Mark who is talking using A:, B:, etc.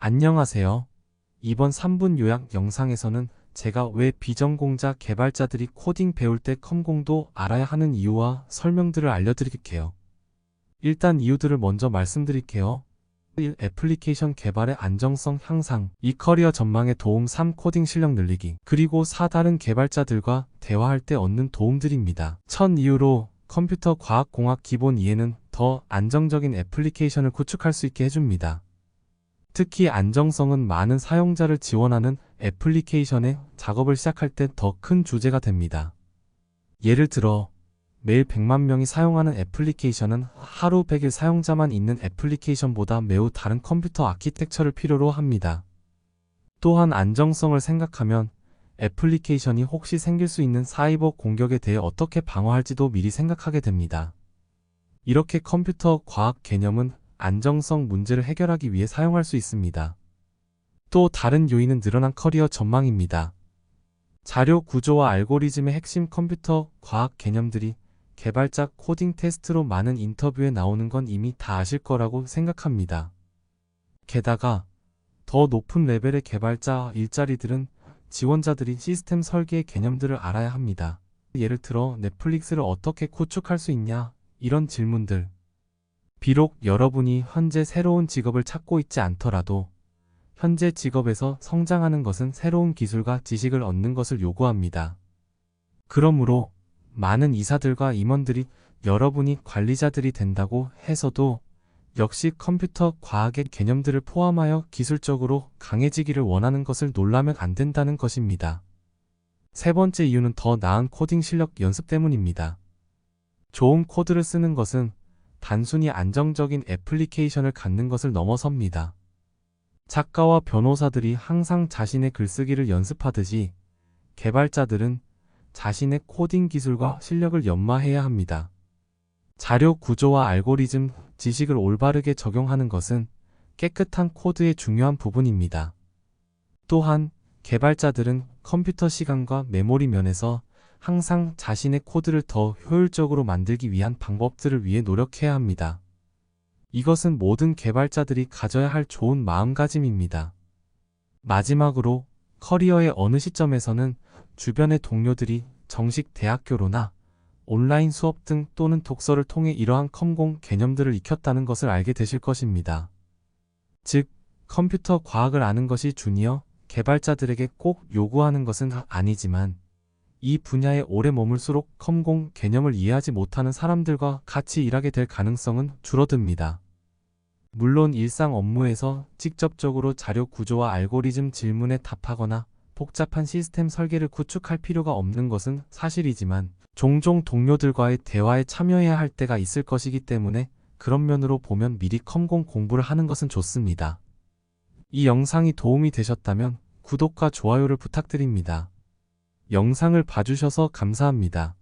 A: 안녕하세요. 이번 3분 요약 영상에서는 제가 왜 비전공자 개발자들이 코딩 배울 때 컴공도 알아야 하는 이유와 설명들을 알려드릴게요. 일단 이유들을 먼저 말씀드릴게요. 1. 애플리케이션 개발의 안정성 향상, 2. 커리어 전망에 도움, 3. 코딩 실력 늘리기, 그리고 4. 다른 개발자들과 대화할 때 얻는 도움들입니다. 첫 이유로 컴퓨터 과학공학 기본 이해는 더 안정적인 애플리케이션을 구축할 수 있게 해줍니다. 특히 안정성은 많은 사용자를 지원하는 애플리케이션의 작업을 시작할 때 더 큰 주제가 됩니다. 예를 들어 매일 100만 명이 사용하는 애플리케이션은 하루 100일 사용자만 있는 애플리케이션보다 매우 다른 컴퓨터 아키텍처를 필요로 합니다. 또한 안정성을 생각하면 애플리케이션이 혹시 생길 수 있는 사이버 공격에 대해 어떻게 방어할지도 미리 생각하게 됩니다. 이렇게 컴퓨터 과학 개념은 안정성 문제를 해결하기 위해 사용할 수 있습니다. 또 다른 요인은 늘어난 커리어 전망입니다. 자료 구조와 알고리즘의 핵심 컴퓨터 과학 개념들이 개발자 코딩 테스트로 많은 인터뷰에 나오는 건 이미 다 아실 거라고 생각합니다. 게다가 더 높은 레벨의 개발자 일자리들은 지원자들이 시스템 설계의 개념들을 알아야 합니다. 예를 들어 넷플릭스를 어떻게 구축할 수 있냐? 이런 질문들. 비록 여러분이 현재 새로운 직업을 찾고 있지 않더라도 현재 직업에서 성장하는 것은 새로운 기술과 지식을 얻는 것을 요구합니다. 그러므로 많은 이사들과 임원들이 여러분이 관리자들이 된다고 해서도 역시 컴퓨터 과학의 개념들을 포함하여 기술적으로 강해지기를 원하는 것을 놀라면 안 된다는 것입니다. 세 번째 이유는 더 나은 코딩 실력 연습 때문입니다. 좋은 코드를 쓰는 것은 단순히 안정적인 애플리케이션을 갖는 것을 넘어섭니다. 작가와 변호사들이 항상 자신의 글쓰기를 연습하듯이 개발자들은 자신의 코딩 기술과 실력을 연마해야 합니다. 자료 구조와 알고리즘 지식을 올바르게 적용하는 것은 깨끗한 코드의 중요한 부분입니다. 또한 개발자들은 컴퓨터 시간과 메모리 면에서 항상 자신의 코드를 더 효율적으로 만들기 위한 방법들을 위해 노력해야 합니다. 이것은 모든 개발자들이 가져야 할 좋은 마음가짐입니다. 마지막으로 커리어의 어느 시점에서는 주변의 동료들이 정식 대학교로나 온라인 수업 등 또는 독서를 통해 이러한 컴공 개념들을 익혔다는 것을 알게 되실 것입니다. 즉, 컴퓨터 과학을 아는 것이 주니어 개발자들에게 꼭 요구하는 것은 아니지만 이 분야에 오래 머물수록 컴공 개념을 이해하지 못하는 사람들과 같이 일하게 될 가능성은 줄어듭니다. 물론 일상 업무에서 직접적으로 자료 구조와 알고리즘 질문에 답하거나 복잡한 시스템 설계를 구축할 필요가 없는 것은 사실이지만 종종 동료들과의 대화에 참여해야 할 때가 있을 것이기 때문에 그런 면으로 보면 미리 컴공 공부를 하는 것은 좋습니다. 이 영상이 도움이 되셨다면 구독과 좋아요를 부탁드립니다. 영상을 봐주셔서 감사합니다.